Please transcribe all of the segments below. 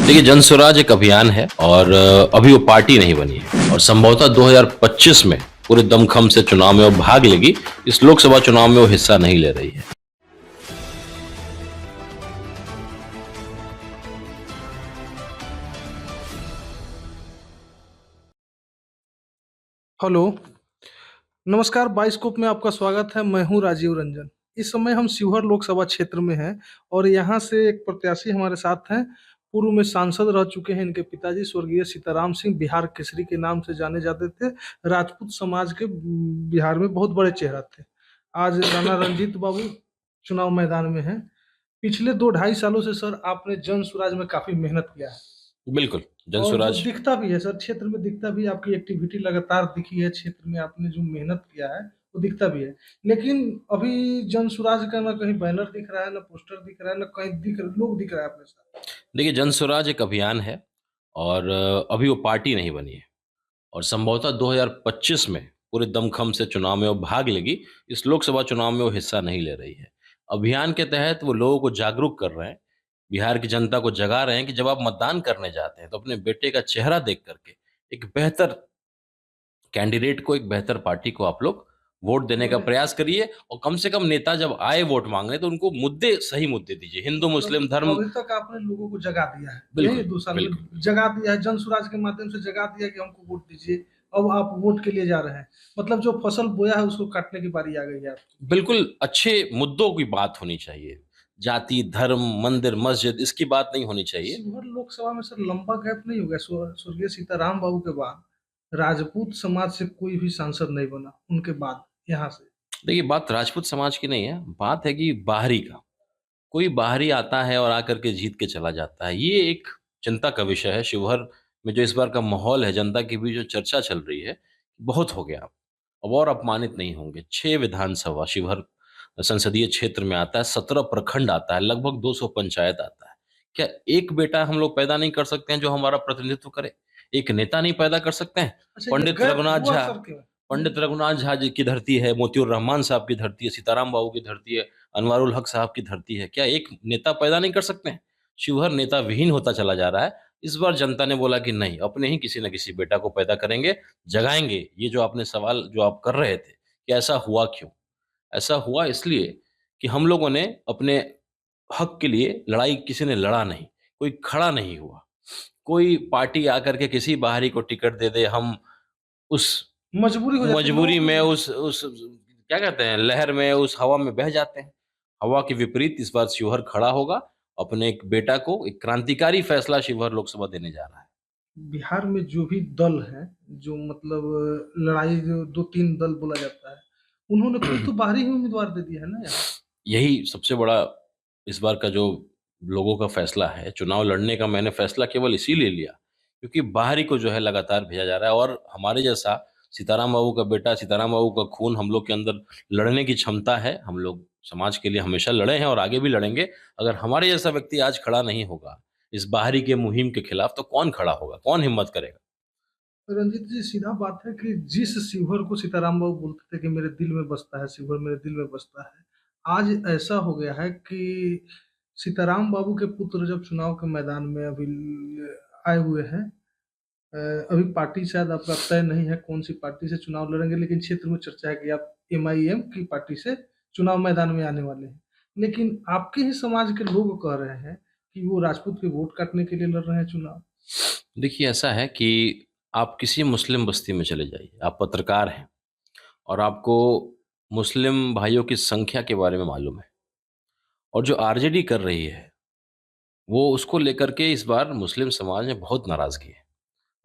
देखिए, जन स्वराज एक अभियान है और अभी वो पार्टी नहीं बनी है और संभवतः 2025 में पूरे दमखम से चुनाव में वो भाग लेगी। इस लोकसभा चुनाव में वो हिस्सा नहीं ले रही है। हेलो, नमस्कार। बाइस्कोप में आपका स्वागत है। मैं हूं राजीव रंजन। इस समय हम शिवहर लोकसभा क्षेत्र में हैं और यहाँ से एक प्रत्याशी हमारे साथ हैं। पूर्व में सांसद रह चुके हैं। इनके पिताजी स्वर्गीय सीताराम सिंह बिहार केसरी के नाम से जाने जाते थे। राजपूत समाज के बिहार में बहुत बड़े चेहरा थे। आज राणा रंजीत बाबू चुनाव मैदान में हैं। पिछले 2 ढाई सालों से सर आपने जन स्वराज में काफी मेहनत किया है बिल्कुल, जन और जो स्वराज। दिखता भी है सर, क्षेत्र में दिखता भी है, आपकी एक्टिविटी लगातार दिखी है। क्षेत्र में आपने जो मेहनत किया है वो दिखता भी है। लेकिन अभी जन स्वराज का ना कहीं बैनर दिख रहा है, ना पोस्टर दिख रहा है, ना कहीं लोग दिख रहा है अपने साथ। देखिए, जन स्वराज एक अभियान है और अभी वो पार्टी नहीं बनी है और संभवतः 2025 में पूरे दमखम से चुनाव में वो भाग लेगी। इस लोकसभा चुनाव में वो हिस्सा नहीं ले रही है। अभियान के तहत वो लोगों को जागरूक कर रहे हैं, बिहार की जनता को जगा रहे हैं कि जब आप मतदान करने जाते हैं तो अपने बेटे का चेहरा देख करके एक बेहतर कैंडिडेट को, एक बेहतर पार्टी को आप लोग वोट देने का मतलब प्रयास करिए और कम से कम नेता जब आए वोट मांगने तो उनको मुद्दे, सही मुद्दे दीजिए। हिंदू मुस्लिम धर्म। अभी तक आपने लोगों को जगा दिया है, यही बिल्कुल, 2 साल में बिल्कुल। जगा दिया है। जन स्वराज के माध्यम से जगा दिया कि हमको वोट दीजिए। अब आप वोट के लिए जा रहे हैं। मतलब जो फसल बोया है उसको काटने की बारी आ गई है आपकी। बिल्कुल, अच्छे मुद्दों की बात होनी चाहिए। जाति, धर्म, मंदिर, मस्जिद इसकी बात नहीं होनी चाहिए। शिवहर लोकसभा में सर लंबा गैप नहीं हो गया? स्वर्गीय सीताराम बाबू के बाद राजपूत समाज से कोई भी सांसद नहीं बना उनके बाद यहाँ से। देखिए, बात राजपूत समाज की नहीं है, बात है कि बाहरी का। कोई बाहरी आता है और आकर के जीत के चला जाता है। ये एक चिंता का विषय है। शिवहर में जो इस बार का माहौल है, जनता के बीच जो चर्चा चल रही है, बहुत हो गया। अब और अपमानित नहीं होंगे। 6 विधानसभा शिवहर संसदीय क्षेत्र में आता है, 17 प्रखंड आता है, लगभग 200 पंचायत आता है। क्या एक बेटा हम लोग पैदा नहीं कर सकते हैं जो हमारा प्रतिनिधित्व करे? एक नेता नहीं पैदा कर सकते हैं? अच्छा, ये पंडित गैप रघुनाथ हुआ झा सर क्यों? पंडित रघुनाथ झा जी की धरती है, मोतियूर रहमान साहब की धरती है, सीताराम बाबू की धरती है, अनवारुल हक साहब की धरती है। क्या एक नेता पैदा नहीं कर सकते हैं? शिवहर नेता विहीन होता चला जा रहा है। इस बार जनता ने बोला कि नहीं, अपने ही किसी न किसी बेटा को पैदा करेंगे, जगाएँगे। ये जो आपने सवाल जो आप कर रहे थे कि ऐसा हुआ क्यों? ऐसा हुआ इसलिए कि हम लोगों ने अपने हक के लिए लड़ाई, किसी ने लड़ा नहीं, कोई खड़ा नहीं हुआ। कोई पार्टी आकर के किसी बाहरी को टिकट दे दे, हम उस मजबूरी हो जाती है मजबूरी लोगों में, की। उस क्या कहते हैं, लहर में, उस हवा में बह जाते हैं। हवा के विपरीत इस बार शिवहर खड़ा होगा, अपने एक बेटा को एक क्रांतिकारी फैसला शिवहर लोकसभा देने जा रहा है। बिहार में जो भी दल है, जो मतलब लड़ाई, जो 2-3 दल बोला जाता है, उन्होंने खुद तो बाहरी ही उम्मीदवार दे दिया है ना यहाँ। यही सबसे बड़ा इस बार का जो लोगों का फैसला है, चुनाव लड़ने का मैंने फैसला केवल इसीलिए लिया, क्योंकि बाहरी को जो है लगातार भेजा जा रहा है और हमारे जैसा सीताराम बाबू का बेटा, सीताराम बाबू का खून हम लोग के अंदर लड़ने की क्षमता है। हम लोग समाज के लिए हमेशा लड़े हैं और आगे भी लड़ेंगे। अगर हमारे जैसा व्यक्ति आज खड़ा नहीं होगा, इस बाहरी के मुहिम के खिलाफ, तो कौन खड़ा होगा? कौन हिम्मत करेगा? रंजीत जी, सीधा बात है कि जिस शिवहर को सीताराम बाबू बोलते थे कि मेरे दिल में बसता है, शिवहर मेरे दिल में बसता है, आज ऐसा हो गया है कि सीताराम बाबू के पुत्र जब चुनाव के मैदान में अभी आए हुए हैं। अभी पार्टी शायद आपका तय नहीं है कौन सी पार्टी से चुनाव लड़ेंगे, लेकिन क्षेत्र में चर्चा है कि आप एमआईएम की पार्टी से चुनाव मैदान में आने वाले हैं। लेकिन आपके ही समाज के लोग कह रहे हैं कि वो राजपूत के वोट काटने के लिए लड़ रहे हैं चुनाव। देखिए, ऐसा है कि आप किसी मुस्लिम बस्ती में चले जाइए, आप पत्रकार हैं और आपको मुस्लिम भाइयों की संख्या के बारे में मालूम है और जो आरजेडी कर रही है, वो उसको लेकर के इस बार मुस्लिम समाज में बहुत नाराज़गी है।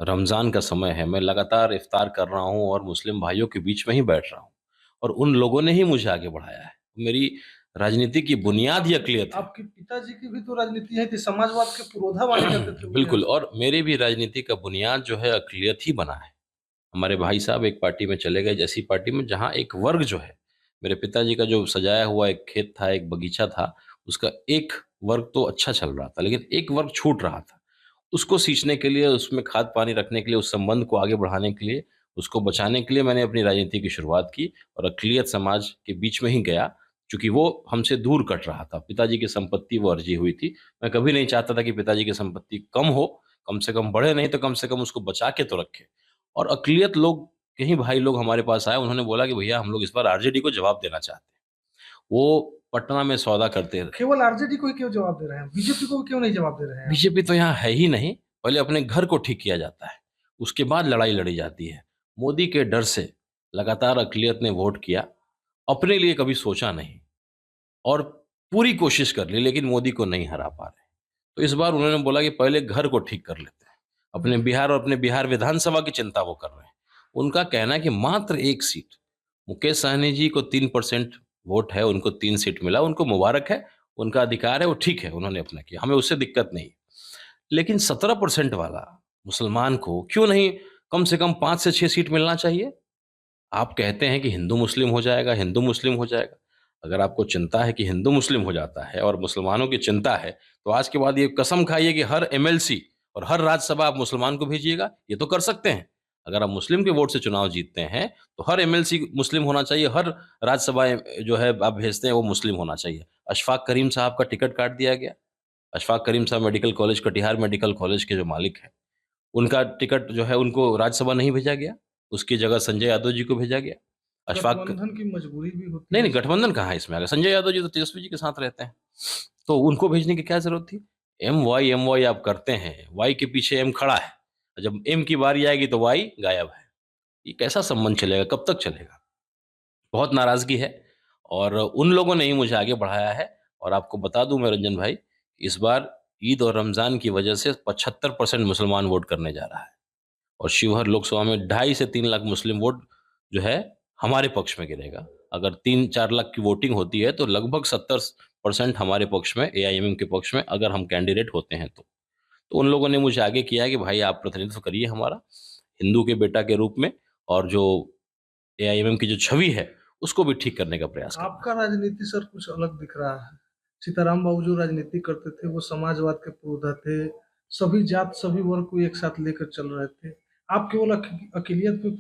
रमज़ान का समय है, मैं लगातार इफ्तार कर रहा हूँ और मुस्लिम भाइयों के बीच में ही बैठ रहा हूँ और उन लोगों ने ही मुझे आगे बढ़ाया है। मेरी राजनीति की बुनियाद ही अक़लियत है। आपके पिताजी की भी तो राजनीति है कि समाजवाद के पुरोधा माने जाते थे वो यहाँ बिल्कुल, से। और मेरी भी राजनीति का बुनियाद जो है अक़लियत ही बना है। हमारे भाई साहब एक पार्टी में चले गए, ऐसी पार्टी में जहाँ एक वर्ग जो है, मेरे पिताजी का जो सजाया हुआ एक खेत था, एक बगीचा था, उसका एक वर्ग तो अच्छा चल रहा था, लेकिन एक वर्ग छूट रहा था। उसको सींचने के लिए, उसमें खाद पानी रखने के लिए, उस संबंध को आगे बढ़ाने के लिए, उसको बचाने के लिए मैंने अपनी राजनीति की शुरुआत की और अक़लियत समाज के बीच में ही गया चूंकि वो हमसे दूर कट रहा था, पिताजी की संपत्ति वो अर्जी हुई थी। मैं कभी नहीं चाहता था कि पिताजी की संपत्ति कम हो, कम से कम बढ़े नहीं तो कम से कम उसको बचा के तो रखे। और अक़लियत लोग, कई भाई लोग हमारे पास आए, उन्होंने बोला कि भैया हम लोग इस बार आरजेडी को जवाब देना चाहते हैं। वो पटना में सौदा करते। केवल आरजेडी को ही क्यों जवाब दे रहे हैं? बीजेपी को क्यों नहीं जवाब दे रहे हैं आप? बीजेपी तो यहाँ है ही नहीं। पहले अपने घर को ठीक किया जाता है, उसके बाद लड़ाई लड़ी जाती है। मोदी के डर से लगातार अक़लियत ने वोट किया, अपने लिए कभी सोचा नहीं और पूरी कोशिश कर ली, लेकिन मोदी को नहीं हरा पा रहे। तो इस बार उन्होंने बोला कि पहले घर को ठीक कर लेते हैं। अपने बिहार और अपने बिहार विधानसभा की चिंता वो कर रहे हैं। उनका कहना है कि मात्र 1 सीट, मुकेश सहनी जी को 3% वोट है, उनको 3 सीट मिला, उनको मुबारक है, उनका अधिकार है, वो ठीक है, उन्होंने अपना किया, हमें उससे दिक्कत नहीं। लेकिन 17% वाला मुसलमान को क्यों नहीं कम से कम 5 से 6 सीट मिलना चाहिए? आप कहते हैं कि हिंदू मुस्लिम हो जाएगा, हिंदू मुस्लिम हो जाएगा। अगर आपको चिंता है कि हिंदू मुस्लिम हो जाता है और मुसलमानों की चिंता है, तो आज के बाद ये कसम खाइए कि हर एमएलसी और हर राज्यसभा आप मुसलमान को भेजिएगा। ये तो कर सकते हैं। अगर आप मुस्लिम के वोट से चुनाव जीतते हैं, तो हर एमएलसी मुस्लिम होना चाहिए, हर राज्यसभा जो है आप भेजते हैं वो मुस्लिम होना चाहिए। अशफाक करीम साहब का टिकट काट दिया गया। अशफाक करीम साहब medical college, Katihar medical college के जो मालिक हैं, उनका टिकट जो है उनको राज्यसभा नहीं भेजा गया, उसकी जगह संजय यादव जी को भेजा गया। अशफाक गठबंधन की मजबूरी भी होती नहीं, है नहीं, इसमें। गठबंधन कहाँ है इसमें? अगर संजय यादव जी तो तेजस्वी जी के साथ रहते हैं, तो उनको भेजने की क्या ज़रूरत थी? एम वाई आप करते हैं, वाई के पीछे एम खड़ा है, और जब एम की बारी आएगी तो वाई गायब है। ये कैसा संबंध चलेगा? कब तक चलेगा? बहुत नाराज़गी है और उन लोगों ने ही मुझे आगे बढ़ाया है। और आपको बता दूँ मैं रंजन भाई, इस बार ईद और रमज़ान की वजह से 75% मुसलमान वोट करने जा रहा है और शिवहर लोकसभा में 2.5 से 3 लाख मुस्लिम वोट जो है हमारे पक्ष में गिरेगा। अगर 3-4 लाख की वोटिंग होती है तो लगभग 70% हमारे पक्ष में, एआईएमएम के पक्ष में, अगर हम कैंडिडेट होते हैं तो। तो उन लोगों ने मुझे आगे किया है कि भाई आप प्रतिनिधित्व करिए हमारा, हिंदू के बेटा के रूप में, और जो एआईएमएम की जो छवि है, उसको भी ठीक करने का प्रयास करना है। आपका राजनीति सर कुछ अलग दिख रहा है। सीताराम बाबू जो राजनीति करते थे वो समाजवाद के पुरोधा थे। सभी जात सभी वर्ग को एक साथ लेकर चल रहे थे। आप केवल अकेलियत पे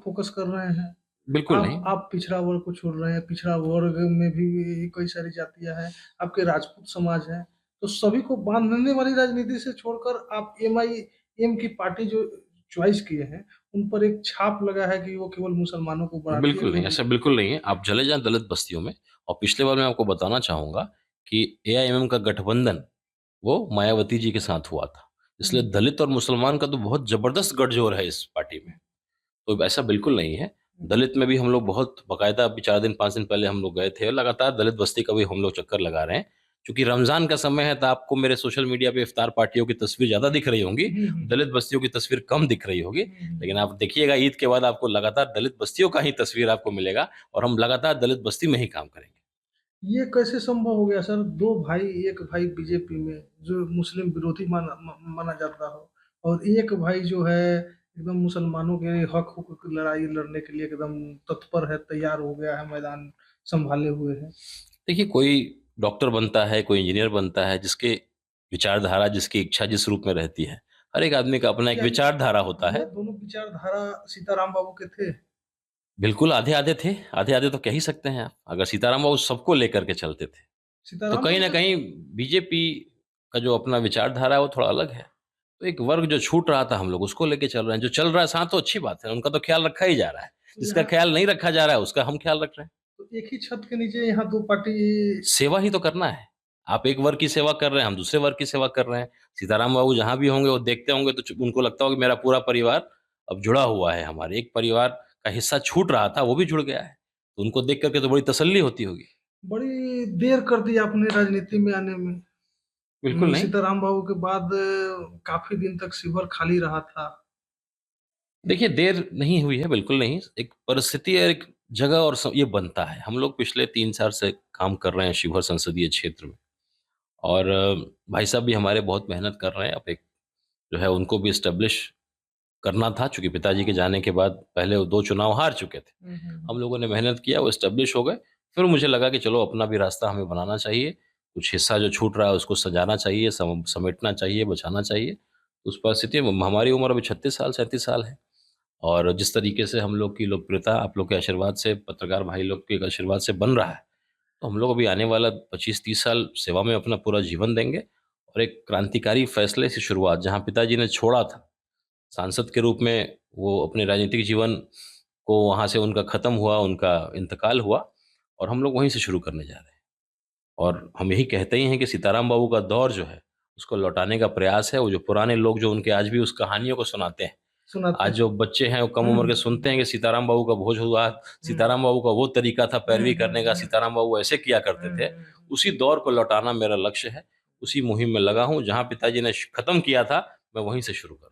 फोकस कर रहे हैं। बिल्कुल नहीं। आप पिछड़ा वर्ग को छोड़ रहे हैं। पिछड़ा वर्ग में भी कई सारी जातियां हैं। आपके राजपूत समाज है, तो सभी को बांधने वाली राजनीति से छोड़कर आप एमआईएम की पार्टी जो चॉइस किए हैं, उन पर एक छाप लगा है कि वो केवल मुसलमानों को बढ़ाती है, बिल्कुल नहीं, जो ऐसा बिल्कुल नहीं है। आप चले जाएँ दलित बस्तियों में, और पिछले बार मैं आपको बताना चाहूँगा कि एआईएमएम का गठबंधन वो मायावती जी के साथ हुआ था। इसलिए दलित और मुसलमान का तो बहुत ज़बरदस्त गठजोड़ है इस पार्टी में। तो ऐसा बिल्कुल नहीं है। दलित में भी हम लोग बहुत बाकायदा, अभी 4 दिन 5 दिन पहले हम लोग गए थे और लगातार दलित बस्ती का भी हम लोग चक्कर लगा रहे हैं। चूँकि रमज़ान का समय है तो आपको मेरे सोशल मीडिया पे इफ्तार पार्टियों की तस्वीर ज़्यादा दिख रही होंगी, हुँ, हुँ। दलित बस्तियों की तस्वीर कम दिख रही होगी। हुँ, हुँ। लेकिन आप देखिएगा ईद के बाद आपको लगातार दलित बस्तियों का ही तस्वीर आपको मिलेगा और हम लगातार दलित बस्ती में ही काम करेंगे। ये कैसे संभव हो गया सर? 2 भाई, एक भाई बीजेपी में जो मुस्लिम विरोधी माना जाता हो, और एक भाई जो है एकदम मुसलमानों के हक हुकूक की लड़ाई लड़ने के लिए एकदम तत्पर है, तैयार हो गया है, मैदान सँभाले हुए है। देखिए, कोई डॉक्टर बनता है, कोई इंजीनियर बनता है, जिसके विचारधारा, जिसकी इच्छा जिस रूप में रहती है। हर एक आदमी का अपना एक क्या विचारधारा होता ये है। दोनों विचारधारा सीताराम बाबू के थे? बिल्कुल, आधे-आधे थे, आधे-आधे तो कह ही सकते हैं आप। अगर सीताराम बाबू सबको लेकर के चलते थे, तो सीताराम कहीं बाबू न तो कहीं बीजेपी का जो अपना विचारधारा है, वो थोड़ा अलग है। तो एक वर्ग जो छूट रहा था, हम लोग उसको लेके चल रहे हैं। जो चल रहा है साथ, तो अच्छी बात है, उनका तो ख़्याल रखा ही जा रहा है। जिसका यहाँ ख़्याल नहीं रखा जा रहा है, उसका हम ख़्याल रख रहे हैं। तो एक ही छत के नीचे यहाँ 2 पार्टी। सेवा ही तो करना है। आप एक वर्ग की सेवा कर रहे हैं, हम दूसरे वर्ग की सेवा कर रहे हैं। सीताराम बाबू जहाँ भी होंगे, वो देखते होंगे तो उनको लगता होगा कि मेरा पूरा परिवार अब जुड़ा हुआ है हमारे। एक परिवार का हिस्सा छूट रहा था, वो भी जुड़ गया है। तो उनको देख कर के तो बड़ी तसल्ली होती होगी। बड़ी देर कर दी आपने राजनीति में आने में। बिल्कुल नहीं। सीताराम बाबू के बाद काफ़ी दिन तक शिवहर खाली रहा था। देखिए, देर नहीं हुई है, बिल्कुल नहीं। एक परिस्थिति है, एक जगह और ये बनता है। हम लोग पिछले 3 साल से काम कर रहे हैं शिवहर संसदीय क्षेत्र में, और भाई साहब भी हमारे बहुत मेहनत कर रहे हैं। अब एक जो है उनको भी एस्टेब्लिश करना था, चूँकि पिताजी के जाने के बाद पहले वो 2 चुनाव हार चुके थे। हुँ, हुँ, हम हुँ। लोगों ने मेहनत किया, वो एस्टेब्लिश हो गए। फिर मुझे लगा कि चलो अपना भी रास्ता हमें बनाना चाहिए। कुछ हिस्सा जो छूट रहा है उसको सजाना चाहिए, समेटना चाहिए, बचाना चाहिए। उस परिस्थिति में हमारी उम्र अभी 36 साल, 37 साल है, और जिस तरीके से हम लोग की लोकप्रियता आप लोग के आशीर्वाद से, पत्रकार भाई लोग के आशीर्वाद से बन रहा है, तो हम लोग अभी आने वाला 25-30 साल सेवा में अपना पूरा जीवन देंगे और एक क्रांतिकारी फैसले से शुरुआत जहाँ पिताजी ने छोड़ा था सांसद के रूप में, वो अपने राजनीतिक जीवन को वहाँ से उनका खत्म हुआ, उनका इंतकाल हुआ और हम लोग वहीं से शुरू करने जा रहे हैं। और हम यही कहते ही हैं कि सीताराम बाबू का दौर जो है, उसको लौटाने का प्रयास है। वो जो पुराने लोग जो उनके आज भी उस कहानियों को सुनाते हैं, सुनाते आज हैं। जो बच्चे हैं वो कम हुँ, उम्र के हुँ, सुनते हुँ, हैं कि सीताराम बाबू का भोज हुआ, हुँ, सीताराम बाबू का वो तरीका था हुँ, पैरवी हुँ, करने का, हुँ, सीताराम बाबू ऐसे किया करते हुँ, थे। हुँ। उसी दौर को लौटाना मेरा लक्ष्य है, उसी मुहिम में लगा हूँ, जहाँ पिताजी ने खत्म किया था, मैं वहीं से शुरू कर रहा हूँ।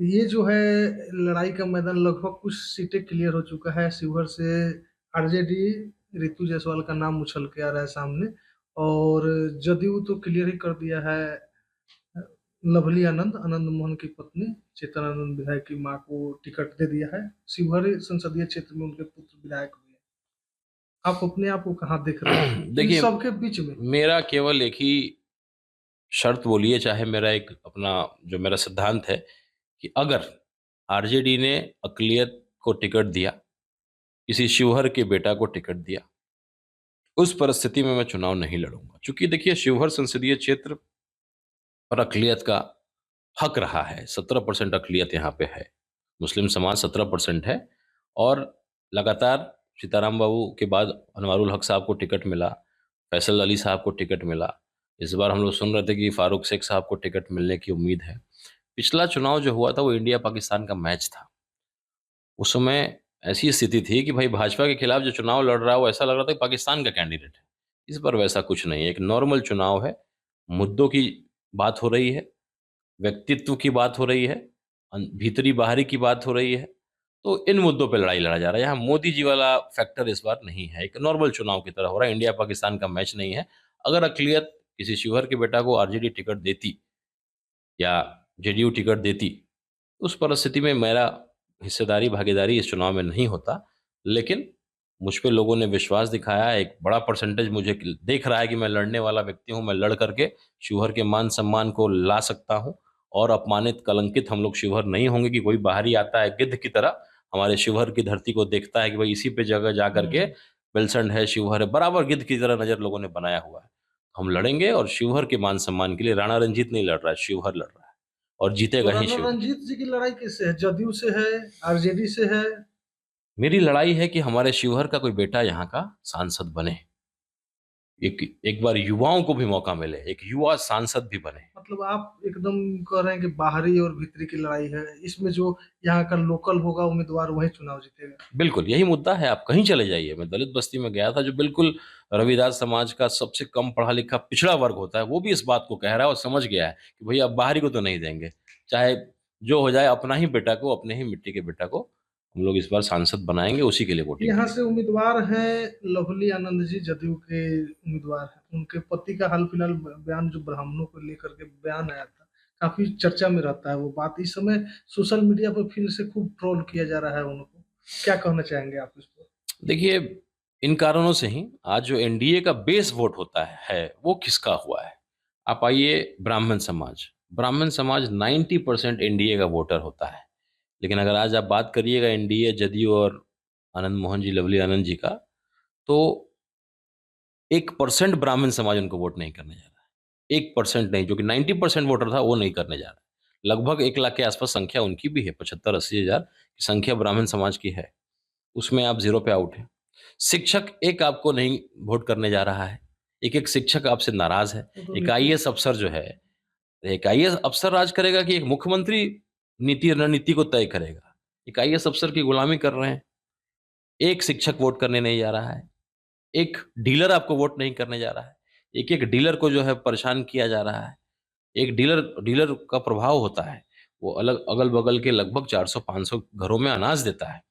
ये जो है लड़ाई का मैदान लगभग कुछ सीटें क्लियर हो चुका है। शिवहर से आरजेडी रितु जायसवाल का नाम उछल के आ रहा है सामने और जदयू तो क्लियर ही कर दिया है। लवली आनंद, आनंद मोहन की पत्नी चेतन आनंद विधायक की मां को टिकट दे दिया है। शिवहर संसदीय क्षेत्र में उनके पुत्र विधायक हुए हैं। आप अपने आप को कहाँ देख रहे हैं इन देखिए, सबके बीच में? मेरा केवल एक ही शर्त बोलिए, चाहे मेरा एक अपना जो मेरा सिद्धांत है कि अगर आरजेडी ने अक़लियत को टिकट दिया, किसी शिवहर के बेटा को टिकट दिया, उस परिस्थिति में मैं चुनाव नहीं लड़ूँगा। चूँकि देखिए शिवहर संसदीय क्षेत्र पर अक़लियत का हक रहा है, 17% अक़लियत यहाँ पे है। मुस्लिम समाज 17% है और लगातार सीताराम बाबू के बाद अनवारुल हक साहब को टिकट मिला, फैसल अली साहब को टिकट मिला। इस बार हम लोग सुन रहे थे कि फारूक शेख साहब को टिकट मिलने की उम्मीद है। पिछला चुनाव जो हुआ था वो इंडिया-पाकिस्तान का मैच था। उस समय ऐसी स्थिति थी कि भाई भाजपा के खिलाफ जो चुनाव लड़ रहा है वो ऐसा लग रहा था कि पाकिस्तान का कैंडिडेट है। इस बार वैसा कुछ नहीं है, एक नॉर्मल चुनाव है, मुद्दों की बात हो रही है, व्यक्तित्व की बात हो रही है, भीतरी-बाहरी की बात हो रही है, तो इन मुद्दों पे लड़ाई लड़ा जा रहा है। यहाँ मोदी जी वाला फैक्टर इस बार नहीं है, एक नॉर्मल चुनाव की तरह हो रहा है, इंडिया-पाकिस्तान का मैच नहीं है। अगर अक़लियत किसी शिवहर के बेटा को आरजेडी टिकट देती या जेडीयू टिकट देती, उस परिस्थिति में मेरा हिस्सेदारी, भागीदारी इस चुनाव में नहीं होता। लेकिन मुझ पे लोगों ने विश्वास दिखाया, एक बड़ा परसेंटेज मुझे देख रहा है कि मैं लड़ने वाला व्यक्ति हूँ, मैं लड़ करके शिवहर के मान-सम्मान को ला सकता हूँ और अपमानित, कलंकित हम लोग शिवहर नहीं होंगे कि कोई बाहरी आता है गिद्ध की तरह, हमारे शिवहर की धरती को देखता है कि भाई इसी पे जगह जा कर के हुँ। बेलसंड है, शिवहर है, बराबर गिद्ध की तरह नज़र लोगों ने बनाया हुआ है। हम लड़ेंगे और शिवहर के मान-सम्मान के लिए राणा रंजीत नहीं लड़ रहा है, शिवहर लड़ रहा है और तो जीतेगा ही राणा शिवहर। रंजीत जी की लड़ाई किससे है? जदयू से है, आरजेडी से है? मेरी लड़ाई है कि हमारे शिवहर का कोई बेटा यहाँ का सांसद बने। एक एक बार युवाओं को भी मौका मिले, एक युवा सांसद भी बने। मतलब आप एकदम कह रहे हैं कि बाहरी और भीतरी की लड़ाई है। इसमें जो यहाँ का लोकल होगा उम्मीदवार वही चुनाव जीतेगा। बिल्कुल, यही मुद्दा है, आप कहीं चले जाइए। मैं दलित बस्ती में गया था जो बिल्कुल रविदास समाज का सबसे कम पढ़ा-लिखा पिछड़ा वर्ग होता है, वो भी इस बात को कह रहा है और समझ गया है कि भैया अब बाहरी को तो नहीं देंगे। चाहे जो हो जाए अपना ही बेटा को, अपने ही मिट्टी के बेटा को हम लोग इस बार सांसद बनाएँगे, उसी के लिए वोटिंग यहाँ करेंगे। से उम्मीदवार हैं लवली आनंद जी, जदयू के उम्मीदवार हैं। उनके पति का हाल-फिलहाल बयान जो ब्राह्मणों को लेकर के बयान आया था, काफ़ी चर्चा में रहता है वो बात। इस समय सोशल मीडिया पर फिर से खूब ट्रोल किया जा रहा है उनको। क्या कहना चाहेंगे आप इस पर? देखिए, इन कारणों से ही आज जो एनडीए का बेस वोट होता है, वो किसका हुआ है? आप आइए ब्राह्मण समाज 90% एनडीए का वोटर होता है। लेकिन अगर आज आप बात करिएगा एनडीए, जदयू और आनंद मोहन जी, लवली आनंद जी का, तो 1% ब्राह्मण समाज उनको वोट नहीं करने जा रहा है। 1% नहीं, जो कि 90% वोटर था, वो नहीं करने जा रहा है। लगभग 1 लाख के आसपास संख्या उनकी भी है, 75-80 हज़ार की संख्या ब्राह्मण समाज की है। उसमें आप ज़ीरो पे आउट हैं। शिक्षक एक आपको नहीं वोट करने जा रहा है। एक-एक शिक्षक आपसे नाराज़ है। वो तो एक नीतीश आईएएस अफ़सर जो है, एक आईएएस अफ़सर राज करेगा कि एक मुख्यमंत्री नीति रणनीति को तय करेगा। एक आईएएस अफ़सर की गुलामी कर रहे हैं। एक शिक्षक वोट करने नहीं जा रहा है। एक डीलर आपको वोट नहीं करने जा रहा है। एक-एक डीलर को जो है परेशान किया जा रहा है। एक डीलर डीलर का प्रभाव होता है। वो अलग अगल-बगल के लगभग 400-500 घरों में अनाज देता है।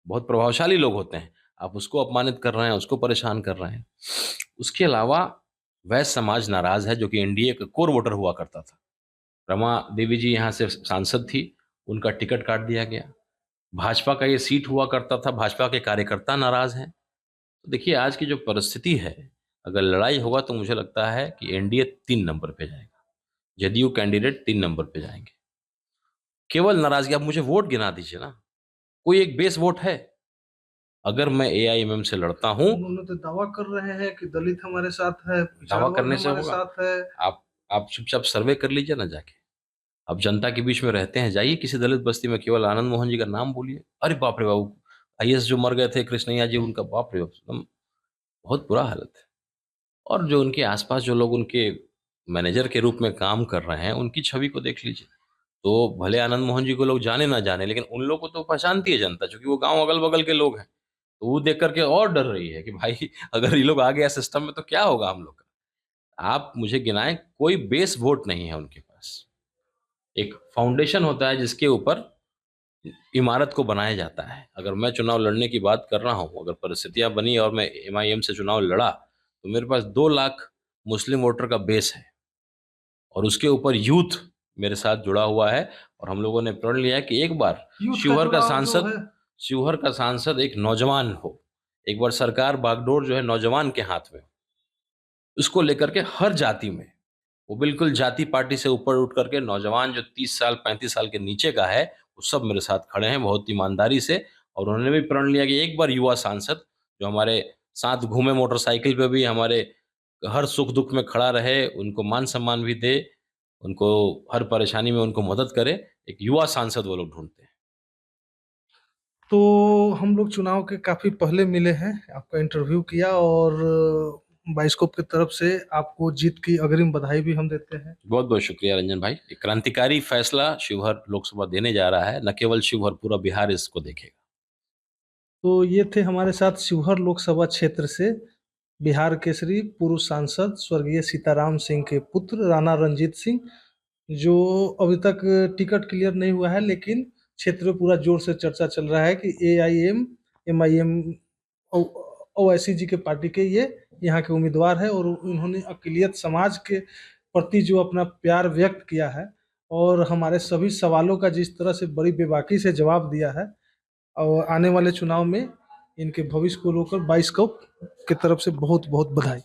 बहुत प्रभावशाली लोग होते हैं। आप उसको अपमानित कर रहे हैं, उसको परेशान कर रहे हैं। उसके अलावा वैश्य समाज नाराज़ है जो कि एनडीए का कोर वोटर हुआ करता था। रमा देवी जी यहाँ से सांसद थी, उनका टिकट काट दिया गया। भाजपा का ये सीट हुआ करता था, भाजपा के कार्यकर्ता नाराज़ हैं। तो देखिए आज की जो परिस्थिति है, अगर लड़ाई होगा तो मुझे लगता है कि एनडीए 3 नंबर पे जाएगा। जदयू कैंडिडेट 3 नंबर पे जाएँगे। केवल नाराज़गी, आप मुझे वोट गिना दीजिए ना, कोई एक बेस वोट है? अगर मैं एआईएमएम से लड़ता हूँ, उन्होंने तो दावा कर रहे हैं कि दलित हमारे साथ है, पिछड़ा दावा वर्ग करने से हमारे होगा? साथ है। आप आप चुपचाप सर्वे कर लीजिए ना जाके। आप जनता के बीच में रहते हैं, जाइए किसी दलित बस्ती में, केवल आनंद मोहन जी का नाम बोलिए, अरे बाप रे बाप! आईएएस जो मर गए थे कृष्णैया जी, उनका बाप रे बाप! एकदम बहुत बुरा हालत है। और जो उनके आस-पास जो लोग उनके मैनेजर के रूप में काम कर रहे हैं, उनकी छवि को देख लीजिए। तो भले आनंद मोहन जी को लोग जाने ना जाने, लेकिन उन लोगों को तो पहचानती है जनता, चूँकि वो गाँव अगल-बगल के लोग हैं। तो वो देख कर के और डर रही है कि भाई अगर ये लोग आ गया सिस्टम में तो क्या होगा हम लोग का? आप मुझे गिनाएँ, कोई बेस वोट नहीं है उनके पास। एक फाउंडेशन होता है जिसके ऊपर इमारत को बनाया जाता है। अगर मैं चुनाव लड़ने की बात कर रहा हूँ, अगर परिस्थितियाँ बनी और मैं एमआईएम से चुनाव लड़ा, तो मेरे पास 2 लाख मुस्लिम वोटर का बेस है और उसके ऊपर यूथ मेरे साथ जुड़ा हुआ है और हम लोगों ने प्रण लिया है कि एक बार यूथ का शिवहर का जुड़ाव जो सांसद है, शिवहर का सांसद एक नौजवान हो। एक बार सरकार बागडोर जो है नौजवान के हाथ में, उसको लेकर के हर जाति में, वो बिल्कुल जाति पार्टी से ऊपर उठ करके नौजवान जो 30 साल 35 साल के नीचे का है, वो सब मेरे साथ खड़े हैं बहुत ईमानदारी से और उन्होंने भी प्रण लिया कि एक बार युवा सांसद जो हमारे साथ घूमे मोटरसाइकिल पे भी हमारे हर सुख-दुःख में खड़ा रहे, उनको मान-सम्मान भी दे, उनको हर परेशानी में उनको मदद करे, एक युवा सांसद वो लोग ढूँढते हैं। तो हम लोग चुनाव के काफ़ी पहले मिले हैं, आपका इंटरव्यू किया और बाइस्कोप की तरफ से आपको जीत की अग्रिम बधाई भी हम देते हैं। बहुत-बहुत शुक्रिया रंजन भाई। एक क्रांतिकारी फैसला शिवहर लोकसभा देने जा रहा है, न केवल शिवहर, पूरा बिहार इसको देखेगा। तो ये थे हमारे साथ शिवहर लोकसभा क्षेत्र से बिहार केसरी पूर्व सांसद स्वर्गीय सीताराम सिंह के पुत्र राणा रणजीत सिंह, जो अभी तक टिकट क्लियर नहीं हुआ है, लेकिन क्षेत्र में पूरा जोर से चर्चा चल रहा है कि एआईएम, एमआईएम ओवैसी जी के पार्टी के ये यहाँ के उम्मीदवार है और उन्होंने अक़लियत समाज के प्रति जो अपना प्यार व्यक्त किया है और हमारे सभी सवालों का जिस तरह से बड़ी बेबाकी से जवाब दिया है, और आने वाले चुनाव में इनके भविष्य को लेकर बाइस्कोप की तरफ से बहुत बहुत बधाई।